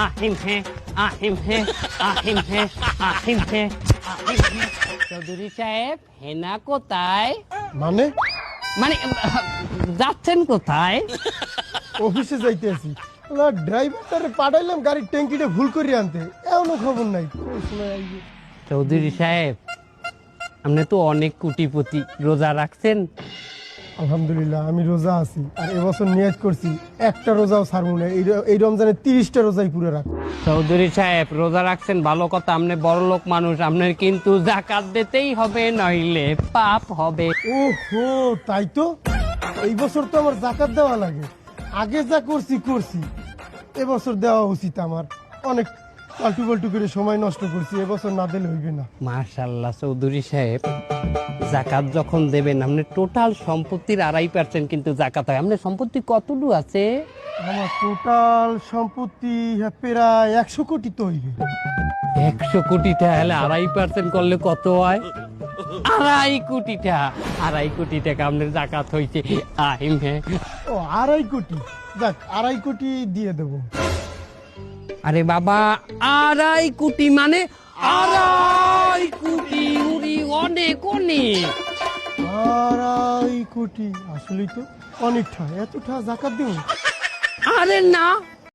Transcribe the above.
আহিম হে আহিম হে আহিম হে আহিম হে আহিম হে। চৌধুরী সাহেব হেনা কোথায়? মানে মানে যাচ্ছেন কোথায়? অফিসে যাইতে আছি। ড্রাইভারটারে পাঠাইলাম গাড়ির ট্যাঙ্কিটা ভুল করে আনতে, এমনও খবর নাই। কোন সময় আইবে? চৌধুরী সাহেব আপনি তো অনেক কোটিপতি, রোজা রাখছেন? আলহামদুলিল্লাহ আমি রোজা আছি, আর এবছর নিয়ত করছি একটা রোজাও ছাড়বো না। এই রমজানে 30টা রোজাই পুরো রাখ। চৌধুরী সাহেব রোজা রাখছেন ভালো কথা, আপনি বড় লোক মানুষ, আপনার কিন্তু জাকাত দিতেই হবে, নইলে পাপ হবে। ওহো, তাই তো। এই বছর তো আমার জাকাত দেওয়া লাগে। আগে যা করছি এবছর দেওয়া উচিত আমার। অনেক পাল্টু পাল্টু করে সময় নষ্ট করছি, এবছর না দিলে হইবে না। মাশাআল্লাহ চৌধুরী সাহেব, জাকাত যখন দেবেন আপনি টোটাল সম্পত্তির 2.5% কিন্তু জাকাত হয়। আপনার সম্পত্তি কতটুকু আছে? আমার টোটাল সম্পত্তি প্রায় 100 কোটি তো হইবে। 100 কোটি টাকা হলে 2.5% করলে কত হয়? 2.5 কোটি টাকা। 2.5 কোটি টাকা আপনার জাকাত হয়েছে। আহিম হে। ও 2.5 কোটি, যাক 2.5 কোটি দিয়ে দেবো। আরে বাবা, 2.5 কোটি মানে 2.5 কোটি, উড়ি অনেক অনেক। 2.5 কোটি আসলেই তো অনেকটা। এতটা জাকাত দেবো? আরে না,